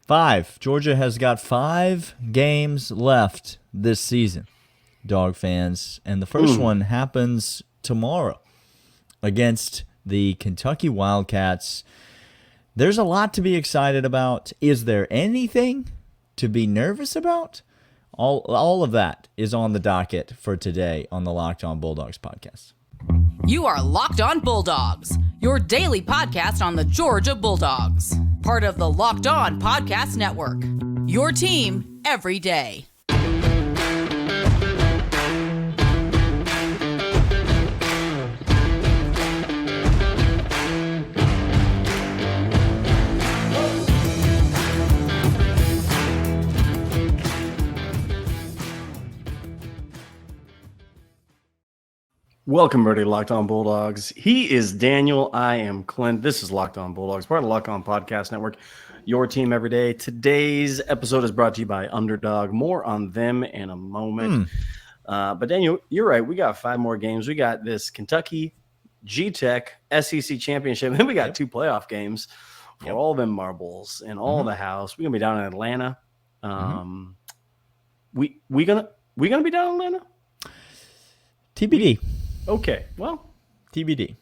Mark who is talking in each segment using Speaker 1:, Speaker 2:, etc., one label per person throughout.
Speaker 1: 5. Georgia has got 5 games left this season, Dog fans. And the first one happens tomorrow against the Kentucky Wildcats. There's a lot to be excited about. Is there anything to be nervous about? All of that is on the docket for today on the Locked On Bulldogs podcast.
Speaker 2: You are Locked On Bulldogs, your daily podcast on the Georgia Bulldogs. Part of the Locked On Podcast Network, your team every day.
Speaker 3: Welcome, everybody, to Locked On Bulldogs. He is Daniel. I am Clint. This is Locked On Bulldogs, part of the Locked On Podcast Network, your team every day. Today's episode is brought to you by Underdog. More on them in a moment. But Daniel, you're right. We got 5 more games. We got this Kentucky G-Tech SEC Championship. And then we got 2 playoff games for all them marbles and all the house. We're going to be down in Atlanta. We gonna be down in Atlanta?
Speaker 1: TBD.
Speaker 3: Okay, well,
Speaker 1: TBD.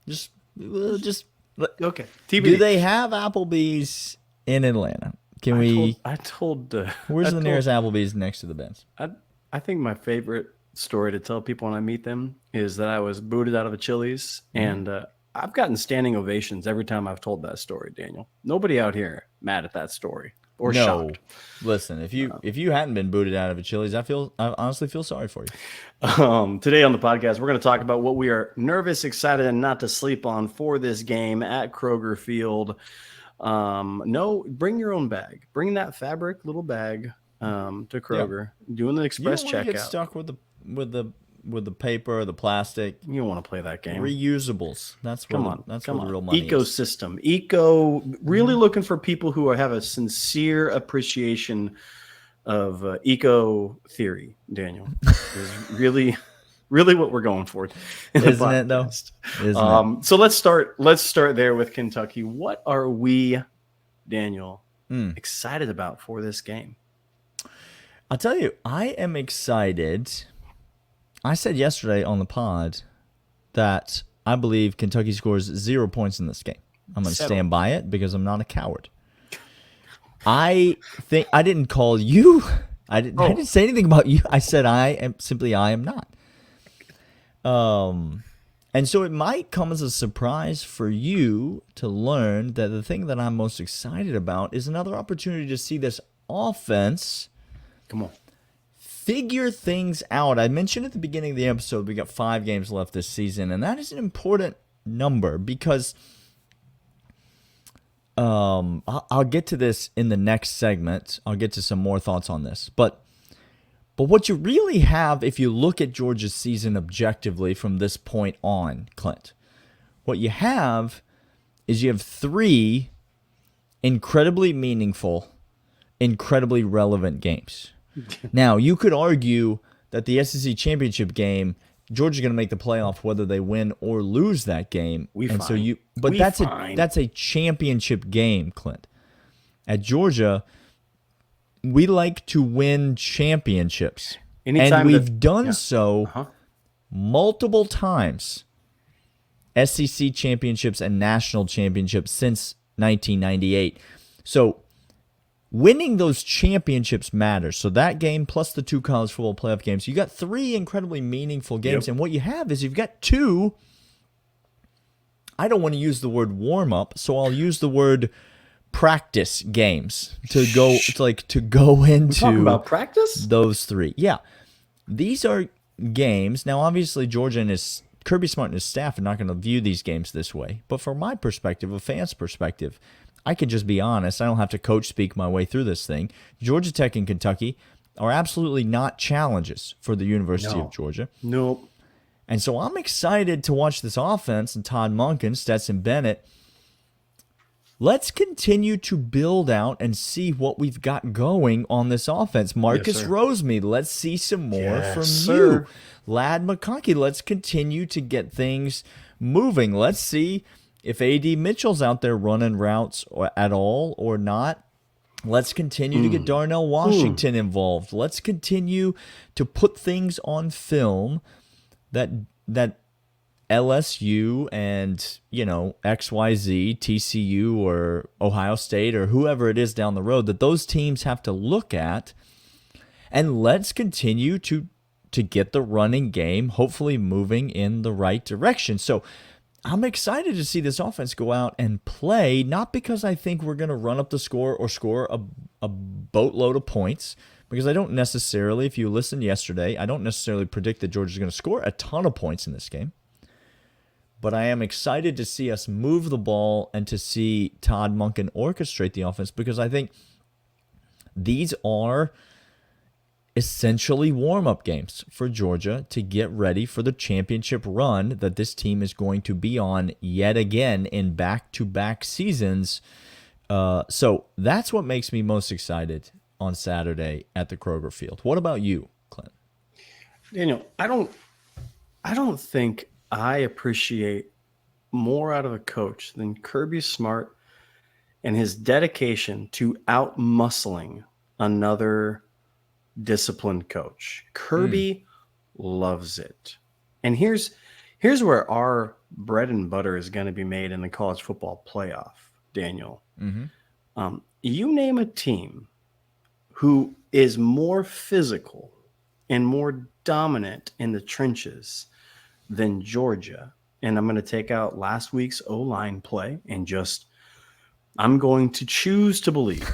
Speaker 1: Just
Speaker 3: okay. TBD.
Speaker 1: Do they have Applebee's in Atlanta?
Speaker 3: I told.
Speaker 1: Where's the nearest Applebee's next to the Benz?
Speaker 3: I think my favorite story to tell people when I meet them is that I was booted out of a Chili's, and I've gotten standing ovations every time I've told that story. Daniel, nobody out here mad at that story or shocked.
Speaker 1: Listen, if you hadn't been booted out of a Chili's, I honestly feel sorry for you.
Speaker 3: Today on the podcast, we're going to talk about what we are nervous, excited, and not to sleep on for this game at Kroger Field. Bring your own bag. Bring that fabric little bag to Kroger. Doing the express
Speaker 1: you don't
Speaker 3: checkout.
Speaker 1: Get stuck with the paper or the plastic.
Speaker 3: You don't want to play that game.
Speaker 1: Reusables. That's where the real money
Speaker 3: ecosystem. Really looking for people who have a sincere appreciation of eco theory, Daniel. Is really what we're going for.
Speaker 1: Isn't it though? Isn't it?
Speaker 3: So let's start there with Kentucky. What are we, Daniel, excited about for this game?
Speaker 1: I'll tell you, I am excited. I said yesterday on the pod that I believe Kentucky scores 0 points in this game. I'm going to stand by it because I'm not a coward. I think I didn't call you. I didn't say anything about you. I said I am not. And so it might come as a surprise for you to learn that the thing that I'm most excited about is another opportunity to see this offense.
Speaker 3: Come on.
Speaker 1: Figure things out. I mentioned at the beginning of the episode we got 5 games left this season, and that is an important number because I'll get to this in the next segment. I'll get to some more thoughts on this. But what you really have, if you look at Georgia's season objectively from this point on, Clint, what you have is you have 3 incredibly meaningful, incredibly relevant games. Now, you could argue that the SEC championship game, Georgia's going to make the playoff whether they win or lose that game. That's a championship game, Clint. At Georgia, we like to win championships. And we've done so multiple times. SEC championships and national championships since 1998. So winning those championships matters. So that game plus the 2 college football playoff games, you got 3 incredibly meaningful games. Yep. And what you have is you've got 2, I don't want to use the word warm up, so I'll use the word practice games to go into. We're
Speaker 3: talking about practice?
Speaker 1: Those 3. Yeah. These are games. Now, obviously, Georgia and Kirby Smart and his staff are not going to view these games this way. But from my perspective, a fan's perspective, I can just be honest. I don't have to coach speak my way through this thing. Georgia Tech and Kentucky are absolutely not challenges for the University of Georgia.
Speaker 3: Nope.
Speaker 1: And so I'm excited to watch this offense and Todd Monken, Stetson Bennett. Let's continue to build out and see what we've got going on this offense. Marcus Rosemead, let's see some more from you. Lad McConkey, let's continue to get things moving. Let's see if A.D. Mitchell's out there running routes at all or not, let's continue to get Darnell Washington involved. Let's continue to put things on film that LSU and, XYZ, TCU or Ohio State or whoever it is down the road, that those teams have to look at. And let's continue to get the running game hopefully moving in the right direction. So I'm excited to see this offense go out and play, not because I think we're going to run up the score or score a boatload of points, because I don't necessarily, if you listened yesterday, I don't necessarily predict that Georgia's going to score a ton of points in this game. But I am excited to see us move the ball and to see Todd Monken orchestrate the offense, because I think these are essentially warm-up games for Georgia to get ready for the championship run that this team is going to be on yet again in back-to-back seasons. So that's what makes me most excited on Saturday at the Kroger Field. What about you, Clint?
Speaker 3: Daniel, I don't think I appreciate more out of a coach than Kirby Smart and his dedication to out-muscling another disciplined coach. Kirby loves it. And here's where our bread and butter is going to be made in the college football playoff, Daniel. You name a team who is more physical and more dominant in the trenches than Georgia. And I'm going to take out last week's O-line play and I'm going to choose to believe.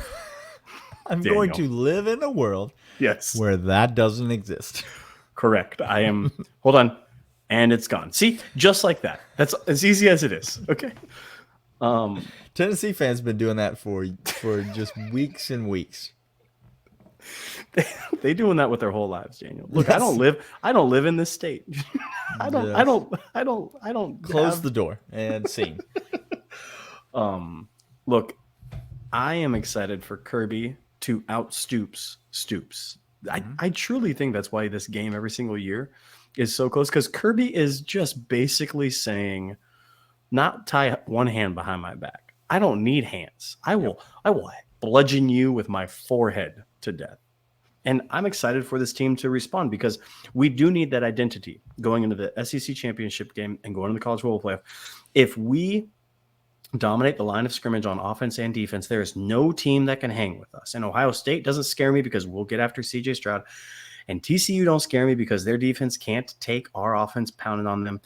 Speaker 1: I'm going to live in a world where that doesn't exist.
Speaker 3: Correct. I am. Hold on. And it's gone. See, just like that. That's as easy as it is. Okay.
Speaker 1: Tennessee fans been doing that for just weeks and weeks.
Speaker 3: They doing that with their whole lives, Daniel. Look, yes. I don't live in this state. I don't
Speaker 1: close the door and scene.
Speaker 3: Look, I am excited for Kirby to out Stoops. I truly think that's why this game every single year is so close, because Kirby is just basically saying, not tie one hand behind my back. I don't need hands. I will bludgeon you with my forehead to death. And I'm excited for this team to respond, because we do need that identity going into the SEC championship game and going into the college football playoff. If we dominate the line of scrimmage on offense and defense, there is no team that can hang with us. And Ohio State doesn't scare me because we'll get after CJ Stroud. And TCU don't scare me because their defense can't take our offense pounding on them.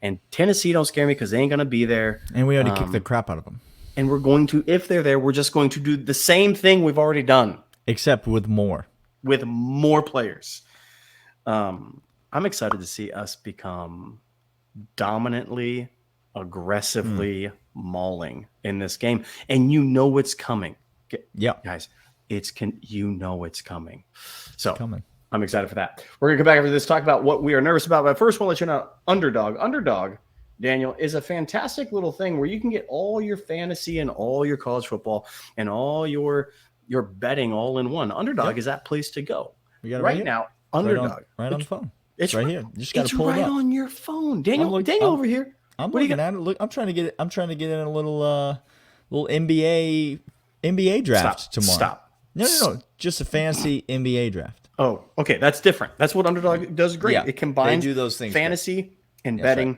Speaker 3: And Tennessee don't scare me because they ain't going to be there.
Speaker 1: And we already kicked the crap out of them.
Speaker 3: And we're going to, if they're there, we're just going to do the same thing we've already done.
Speaker 1: Except with more.
Speaker 3: With more players. I'm excited to see us become dominantly, aggressively mauling in this game. And you know it's coming.
Speaker 1: Yeah.
Speaker 3: Guys, it's coming. So
Speaker 1: coming.
Speaker 3: I'm excited for that. We're going to come back after this, talk about what we are nervous about. But first, we'll let you know, Underdog, Daniel, is a fantastic little thing where you can get all your fantasy and all your college football and all your betting all in one. Underdog is that place to go. Right now, Underdog.
Speaker 1: Right on the phone. It's right here. You just got to pull it up.
Speaker 3: It's right on your phone. Daniel over here.
Speaker 1: I'm looking at it. Look, I'm trying to get it. I'm trying to get in a little NBA draft tomorrow.
Speaker 3: Stop.
Speaker 1: No. Just a fantasy NBA draft.
Speaker 3: Oh, okay. That's different. That's what Underdog does great.
Speaker 1: Yeah,
Speaker 3: it combines
Speaker 1: they do those things
Speaker 3: fantasy and betting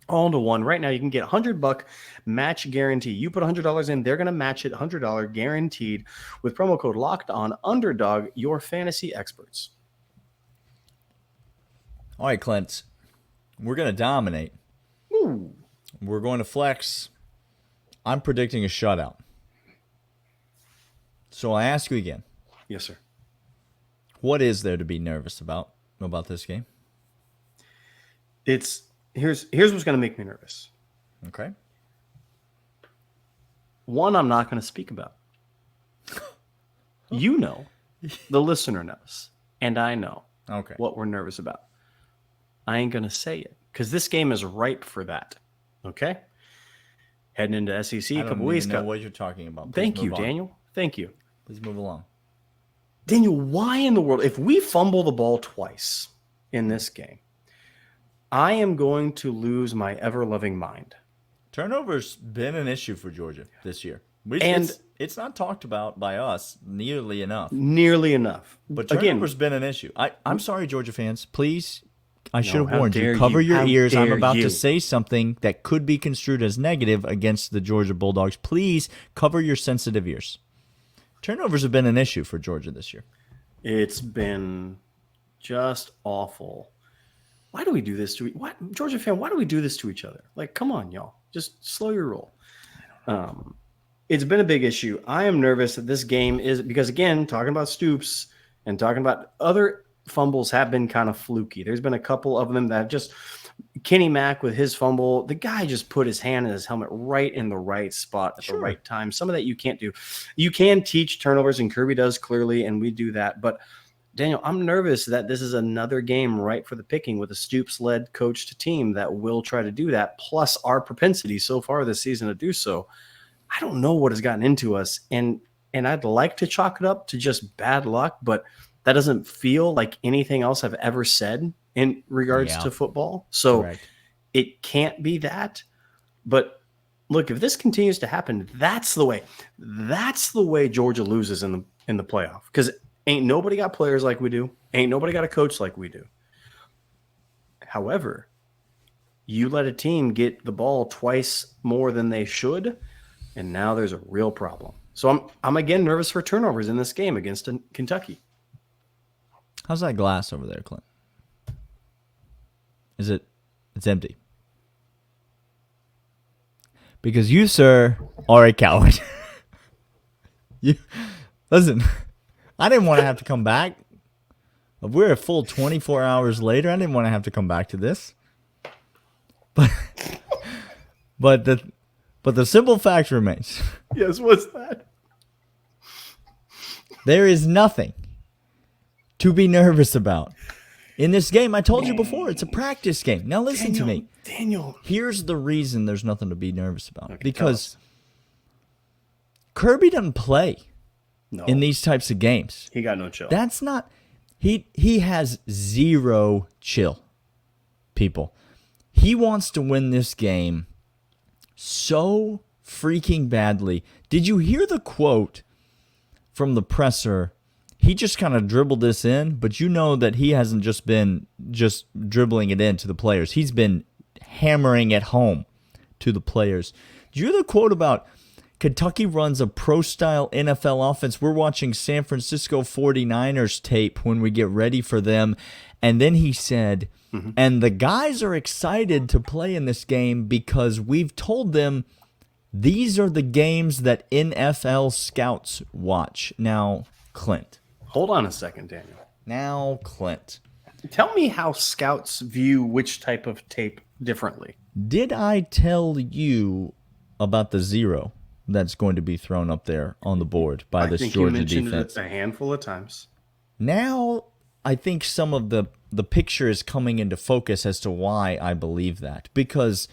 Speaker 3: all into one. Right now, you can get $100 match guarantee. You put $100 in, they're going to match it $100 guaranteed with promo code Locked On. Underdog, your fantasy experts.
Speaker 1: All right, Clint. We're going to dominate.
Speaker 3: Ooh.
Speaker 1: We're going to flex. I'm predicting a shutout. So I ask you again.
Speaker 3: Yes, sir.
Speaker 1: What is there to be nervous about this game?
Speaker 3: Here's what's going to make me nervous.
Speaker 1: Okay.
Speaker 3: One, I'm not going to speak about. You know, the listener knows, and I know what we're nervous about. I ain't going to say it because this game is ripe for that. Okay? Heading into SEC a couple weeks.
Speaker 1: I don't know what you're talking about.
Speaker 3: Thank you, Daniel. Thank you.
Speaker 1: Please move along.
Speaker 3: Daniel, why in the world, if we fumble the ball twice in this game, I am going to lose my ever-loving mind.
Speaker 1: Turnovers been an issue for Georgia this year.
Speaker 3: And
Speaker 1: it's not talked about by us nearly enough.
Speaker 3: nearly enough.
Speaker 1: But
Speaker 3: Again,
Speaker 1: turnovers been an issue. I'm sorry, Georgia fans. Please, I should have
Speaker 3: how
Speaker 1: warned you.
Speaker 3: dare
Speaker 1: Cover
Speaker 3: you.
Speaker 1: your
Speaker 3: How
Speaker 1: ears. I'm
Speaker 3: dare
Speaker 1: about
Speaker 3: you.
Speaker 1: to say something that could be construed as negative against the Georgia Bulldogs. Please cover your sensitive ears. Turnovers have been an issue for Georgia this year.
Speaker 3: It's been just awful. Why do we do this to Georgia fan? Why do we do this to each other? Like, come on, y'all. Just slow your roll. It's been a big issue. I am nervous that this game is because, again, talking about Stoops and talking about other fumbles have been kind of fluky. There's been a couple of them that have just Kenny Mack with his fumble. The guy just put his hand in his helmet right in the right spot at the right time. Some of that you can't do. You can teach turnovers, and Kirby does clearly, and we do that. But Daniel, I'm nervous that this is another game right for the picking with a Stoops-led coached team that will try to do that, plus our propensity so far this season to do so. I don't know what has gotten into us, and I'd like to chalk it up to just bad luck, but that doesn't feel like anything else I've ever said in regards to football. So It can't be that. But look, if this continues to happen, that's the way. That's the way Georgia loses in the playoff. Because ain't nobody got players like we do. Ain't nobody got a coach like we do. However, you let a team get the ball twice more than they should, and now there's a real problem. So I'm again nervous for turnovers in this game against Kentucky.
Speaker 1: How's that glass over there, Clint? It's empty. Because you, sir, are a coward. Listen, I didn't want to have to come back. If we're a full 24 hours later, I didn't want to have to come back to this. But the simple fact remains.
Speaker 3: Yes, what's that?
Speaker 1: There is nothing to be nervous about in this game. I told you before, it's a practice game. Now listen to me.
Speaker 3: Daniel.
Speaker 1: Here's the reason there's nothing to be nervous about. Okay, because Kirby doesn't play in these types of games.
Speaker 3: He got no chill.
Speaker 1: That's not he has zero chill, people. He wants to win this game so freaking badly. Did you hear the quote from the presser? He just kind of dribbled this in, but you know that he hasn't just been just dribbling it in to the players. He's been hammering it home to the players. Did you hear the quote about Kentucky runs a pro-style NFL offense? We're watching San Francisco 49ers tape when we get ready for them. And then he said, and the guys are excited to play in this game because we've told them these are the games that NFL scouts watch. Now, Clint.
Speaker 3: Hold on a second, Daniel.
Speaker 1: Now, Clint.
Speaker 3: Tell me how scouts view which type of tape differently.
Speaker 1: Did I tell you about the zero that's going to be thrown up there on the board by this Georgia defense?
Speaker 3: You mentioned it a handful of times.
Speaker 1: Now, I think some of the picture is coming into focus as to why I believe that. Because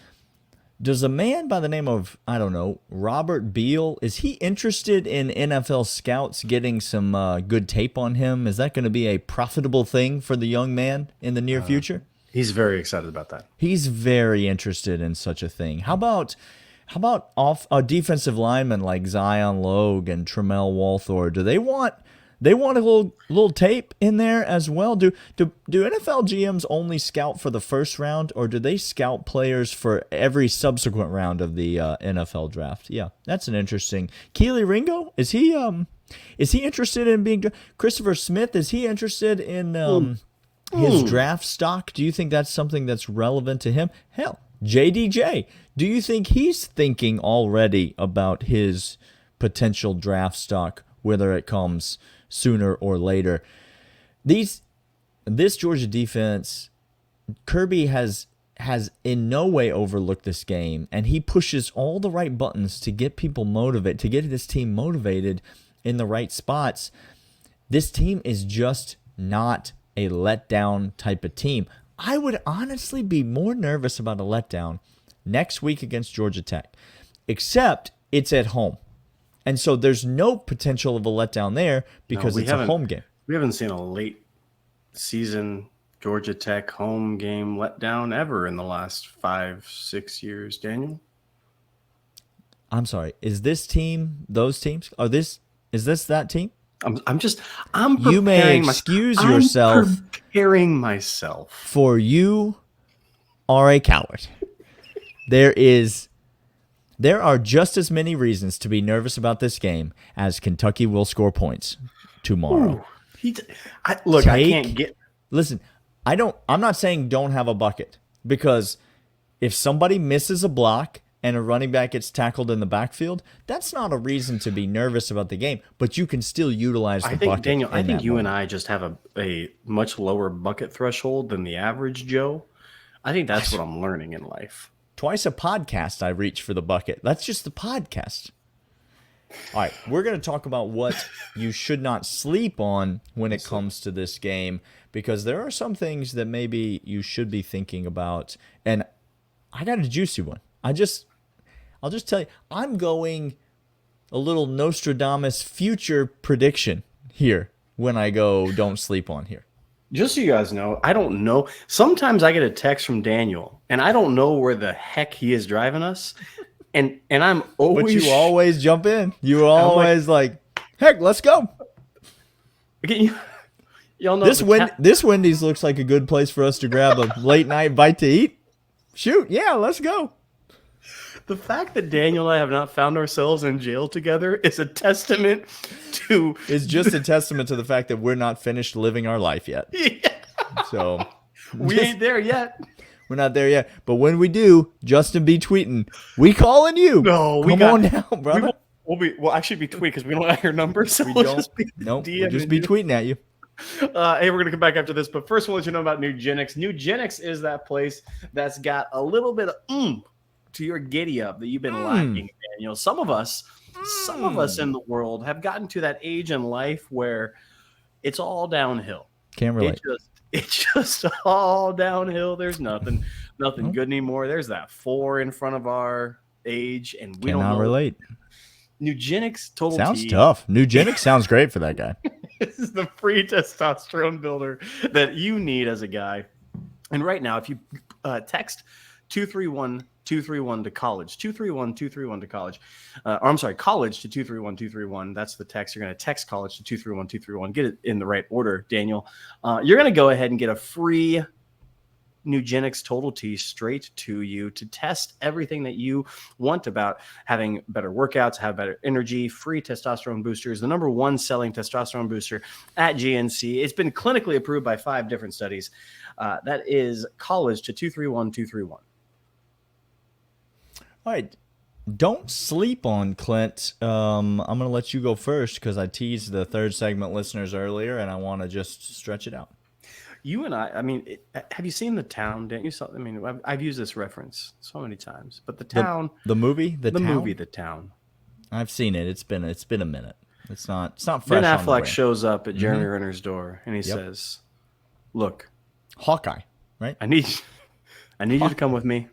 Speaker 1: does a man by the name of, I don't know, Robert Beal, is he interested in NFL scouts getting some good tape on him? Is that going to be a profitable thing for the young man in the near future?
Speaker 3: He's very excited about that.
Speaker 1: He's very interested in such a thing. How about off a defensive lineman like Zion Logue and Tramel Walthor? Do they want a little tape in there as well? Do NFL GMs only scout for the first round, or do they scout players for every subsequent round of the NFL draft? Yeah, that's an interesting. Keely Ringo, is he interested in being? Christopher Smith, is he interested in his draft stock? Do you think that's something that's relevant to him? Hell, JDJ, do you think he's thinking already about his potential draft stock, whether it comes sooner or later? This Georgia defense, Kirby has in no way overlooked this game, and he pushes all the right buttons to get people motivated, to get this team motivated in the right spots. This team is just not a letdown type of team. I would honestly be more nervous about a letdown next week against Georgia Tech, except it's at home. And so there's no potential of a letdown there because it's a home game.
Speaker 3: We haven't seen a late season Georgia Tech home game letdown ever in the last 5-6 years, Daniel.
Speaker 1: I'm sorry. Is this team those teams? Is this that team?
Speaker 3: I'm
Speaker 1: You may
Speaker 3: preparing
Speaker 1: excuse
Speaker 3: I'm
Speaker 1: yourself,
Speaker 3: preparing myself.
Speaker 1: for you are a coward. There are just as many reasons to be nervous about this game as Kentucky will score points tomorrow.
Speaker 3: Ooh, I can't get.
Speaker 1: Listen, I'm not saying don't have a bucket, because if somebody misses a block and a running back gets tackled in the backfield, that's not a reason to be nervous about the game, but you can still utilize the bucket.
Speaker 3: Daniel, I think you
Speaker 1: moment.
Speaker 3: and I just have a much lower bucket threshold than the average Joe. I think that's what I'm learning in life.
Speaker 1: Twice a podcast I reach for the bucket. That's just the podcast. All right, we're going to talk about what you should not sleep on when it comes to this game, because there are some things that maybe you should be thinking about. And I got a juicy one. I'll just tell you, I'm going a little Nostradamus future prediction here when I go don't sleep on here.
Speaker 3: Just so you guys know, I don't know. Sometimes I get a text from Daniel, and I don't know where the heck he is driving us. And I'm always.
Speaker 1: But you always jump in. You're always like, heck, let's go.
Speaker 3: Y'all know
Speaker 1: This Wendy's looks like a good place for us to grab a late night bite to eat. Shoot, yeah, let's go.
Speaker 3: The fact that Daniel and I have not found ourselves in jail together is a testament to.
Speaker 1: It's just a testament to the fact that we're not finished living our life yet.
Speaker 3: Yeah.
Speaker 1: So
Speaker 3: We ain't there yet.
Speaker 1: we're not there yet. But when we do, Justin be tweeting, we calling you.
Speaker 3: No,
Speaker 1: Come on down, brother.
Speaker 3: We'll actually be tweeting because we don't have your number. So
Speaker 1: We
Speaker 3: we'll
Speaker 1: don't.
Speaker 3: just be
Speaker 1: Nope. We'll
Speaker 3: DMing
Speaker 1: just be
Speaker 3: you.
Speaker 1: tweeting at you.
Speaker 3: Hey, we're gonna come back after this, but first, we'll let you know about Nugenix. Nugenix is that place that's got a little bit of to your giddy up that you've been lacking, Daniel. Some of us in the world have gotten to that age in life where it's all downhill.
Speaker 1: Can't relate.
Speaker 3: It's just all downhill. There's nothing good anymore. There's that 4 in front of our age, and we don't know.
Speaker 1: Relate.
Speaker 3: Nugenix Total
Speaker 1: Sounds
Speaker 3: T.
Speaker 1: tough. Nugenics sounds great for that guy.
Speaker 3: This is the free testosterone builder that you need as a guy. And right now, if you text 231-231 to college, 231-231 to college, college to 231-231. That's the text. You're going to text college to 231-231. Get it in the right order, Daniel. You're going to go ahead and get a free Nugenix Total T straight to you to test everything that you want about having better workouts, have better energy, free testosterone boosters, the number one selling testosterone booster at GNC. It's been clinically approved by 5 different studies. That is college to 231-231.
Speaker 1: All right. Don't sleep on Clint. I'm going to let you go first because I teased the third segment listeners earlier, and I want to just stretch it out.
Speaker 3: You and I mean, have you seen The Town? Didn't you? I mean, I've used this reference so many times, but The Town,
Speaker 1: the movie, The
Speaker 3: Town.
Speaker 1: I've seen it. It's been a minute. It's not fresh.
Speaker 3: Ben
Speaker 1: on the
Speaker 3: Affleck
Speaker 1: brain.
Speaker 3: shows up at Jeremy Renner's door, and he says, "Look,
Speaker 1: Hawkeye, right?
Speaker 3: I need you to come with me.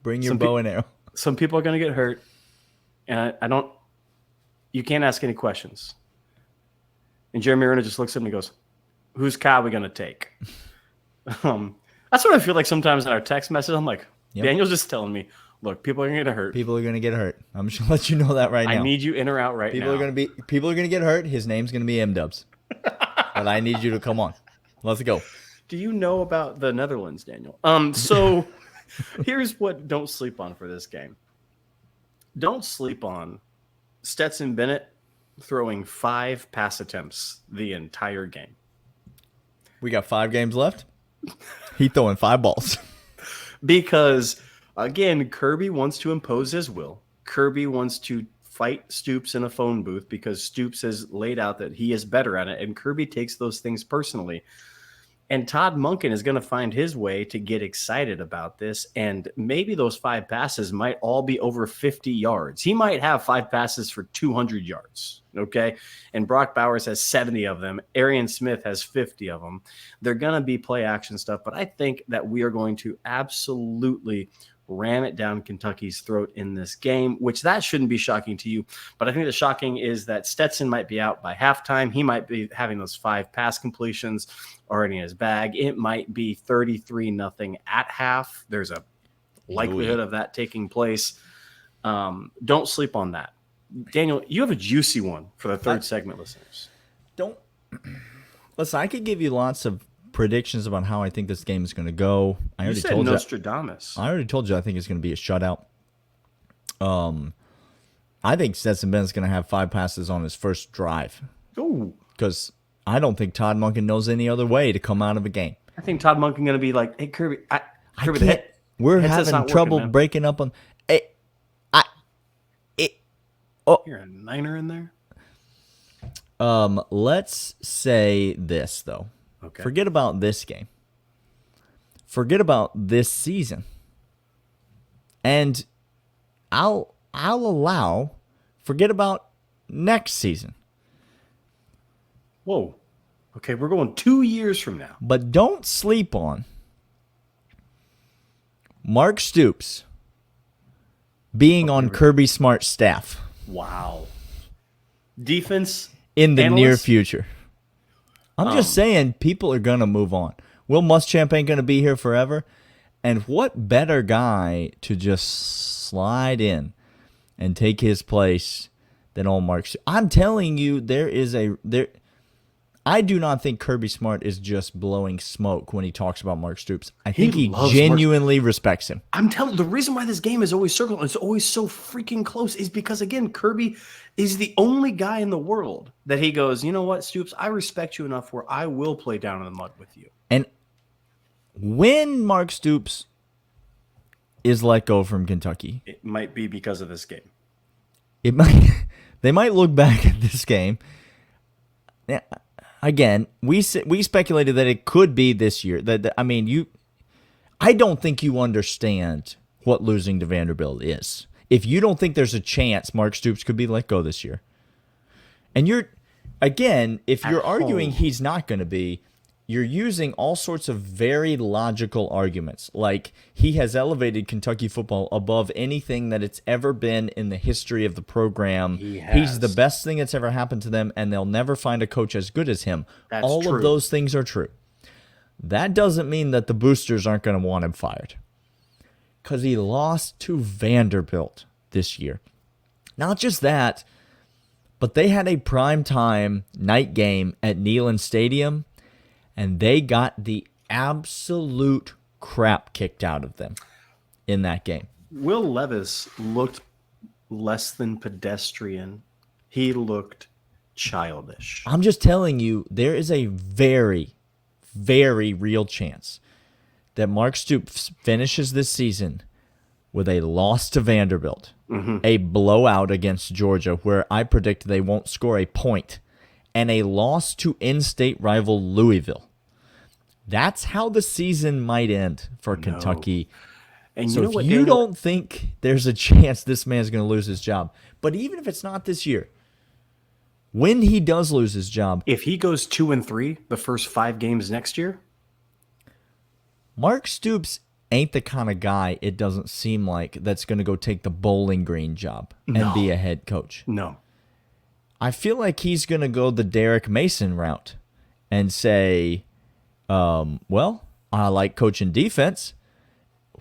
Speaker 1: Bring your bow and arrow.
Speaker 3: Some people are going to get hurt, and I don't. You can't ask any questions." And Jeremy Renner just looks at him and goes, "Whose car are we going to take?" That's what I feel like sometimes in our text message. I'm like, Daniel's just telling me, "Look, people are going to get hurt.
Speaker 1: People are going to get hurt. I'm just going to let you know that right now.
Speaker 3: I need you in or out now.
Speaker 1: People are going to get hurt. His name's going to be M-Dubs. But I need you to come on. Let's go."
Speaker 3: Do you know about the Netherlands, Daniel? So here's what don't sleep on for this game. Don't sleep on Stetson Bennett throwing 5 pass attempts the entire game.
Speaker 1: We got 5 games left. He throwing 5 balls.
Speaker 3: Because, again, Kirby wants to impose his will. Kirby wants to fight Stoops in a phone booth because Stoops has laid out that he is better at it, and Kirby takes those things personally. And Todd Monken is going to find his way to get excited about this, and maybe those 5 passes might all be over 50 yards. He might have 5 passes for 200 yards, okay? And Brock Bowers has 70 of them. Arian Smith has 50 of them. They're going to be play action stuff, but I think that we are going to absolutely ram it down Kentucky's throat in this game, which that shouldn't be shocking to you. But I think the shocking is that Stetson might be out by halftime. He might be having those 5 pass completions already in his bag. It might be 33-0 at half. There's a likelihood of that taking place. Don't sleep on that. Daniel, you have a juicy one for the third segment, listeners.
Speaker 1: Don't listen. I could give you lots of predictions about how I think this game is going to go. I already told you.
Speaker 3: Nostradamus.
Speaker 1: I already told you. I think it's going to be a shutout. I think Stetson Bennett's going to have 5 passes on his first drive.
Speaker 3: Ooh.
Speaker 1: Because I don't think Todd Monken knows any other way to come out of a game.
Speaker 3: I think Todd Monken going to be like, "Hey Kirby,
Speaker 1: We're having trouble
Speaker 3: working,
Speaker 1: breaking up on.
Speaker 3: You're a Niner in there.
Speaker 1: Let's say this though.
Speaker 3: Okay.
Speaker 1: Forget about this game. Forget about this season. And I'll allow. Forget about next season.
Speaker 3: Whoa. Okay, we're going 2 years from now.
Speaker 1: But don't sleep on Mark Stoops being on Kirby Smart's staff.
Speaker 3: Wow. Defense
Speaker 1: in the
Speaker 3: analyst?
Speaker 1: near future. I'm just saying people are going to move on. Will Muschamp ain't going to be here forever. And what better guy to just slide in and take his place than old Mark Stoops? I'm telling you, I do not think Kirby Smart is just blowing smoke when he talks about Mark Stoops. I think he genuinely respects him.
Speaker 3: I'm telling you, the reason why this game is always circled, it's always so freaking close, is because, again, Kirby is the only guy in the world that he goes, you know what, Stoops, I respect you enough where I will play down in the mud with you.
Speaker 1: And when Mark Stoops is let go from Kentucky,
Speaker 3: it might be because of this game.
Speaker 1: They might look back at this game. Yeah. Again, we speculated that it could be this year. I don't think you understand what losing to Vanderbilt is. If you don't think there's a chance Mark Stoops could be let go this year, and if you're arguing he's not going to be, you're using all sorts of very logical arguments. Like he has elevated Kentucky football above anything that it's ever been in the history of the program. He's the best thing that's ever happened to them, and they'll never find a coach as good as him.
Speaker 3: That's
Speaker 1: all
Speaker 3: true.
Speaker 1: Of those things are true. That doesn't mean that the boosters aren't going to want him fired. Because he lost to Vanderbilt this year. Not just that, but they had a primetime night game at Neyland Stadium, and they got the absolute crap kicked out of them in that game.
Speaker 3: Will Levis looked less than pedestrian. He looked childish.
Speaker 1: I'm just telling you, there is a very, very real chance that Mark Stoops finishes this season with a loss to Vanderbilt, a blowout against Georgia where I predict they won't score a point, and a loss to in-state rival Louisville. That's how the season might end for Kentucky.
Speaker 3: And
Speaker 1: so
Speaker 3: you know what,
Speaker 1: you don't think there's a chance this man's going to lose his job, but even if it's not this year, when he does lose his job,
Speaker 3: if he goes 2-3 the first 5 games next year,
Speaker 1: Mark Stoops ain't the kind of guy, it doesn't seem like, that's going to go take the Bowling Green job and be a head coach.
Speaker 3: No.
Speaker 1: I feel like he's going to go the Derek Mason route and say, well, I like coaching defense.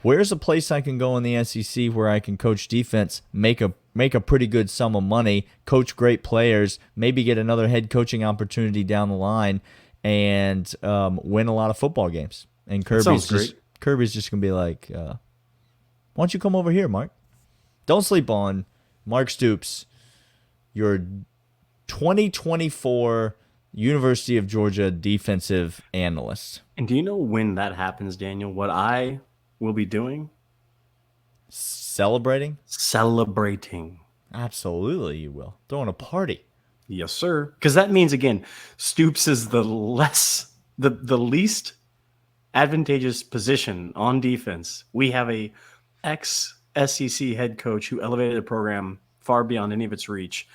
Speaker 1: Where's a place I can go in the SEC where I can coach defense, make a pretty good sum of money, coach great players, maybe get another head coaching opportunity down the line, and win a lot of football games? And Kirby's just going to be like, why don't you come over here, Mark? Don't sleep on Mark Stoops, your 2024 University of Georgia defensive analyst.
Speaker 3: And do you know when that happens, Daniel? What I will be doing?
Speaker 1: Celebrating?
Speaker 3: Celebrating.
Speaker 1: Absolutely, you will. Throwing a party.
Speaker 3: Yes, sir. Because that means, again, Stoops is the least advantageous position on defense. We have a ex-SEC head coach who elevated the program far beyond any of its reach,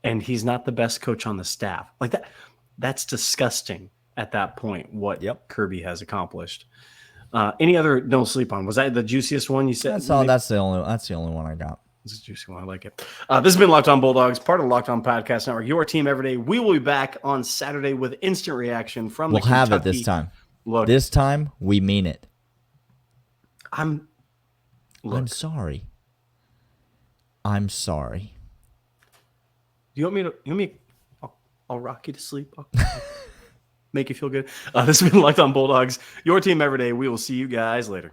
Speaker 3: and he's not the best coach on the staff. Like that's disgusting at that point, what Kirby has accomplished. Any other don't sleep on? Was that the juiciest one you said?
Speaker 1: That's the only one I got.
Speaker 3: This is a juicy one. I like it. This has been Locked On Bulldogs, part of the Locked On Podcast Network, your team every day. We will be back on Saturday with instant reaction from
Speaker 1: We'll have it this time.
Speaker 3: Look,
Speaker 1: this time, we mean it.
Speaker 3: I'm
Speaker 1: sorry. I'm sorry.
Speaker 3: Do you want me to? You want me? I'll rock you to sleep. I'll make you feel good. This has been Locked On Bulldogs, your team every day. We will see you guys later.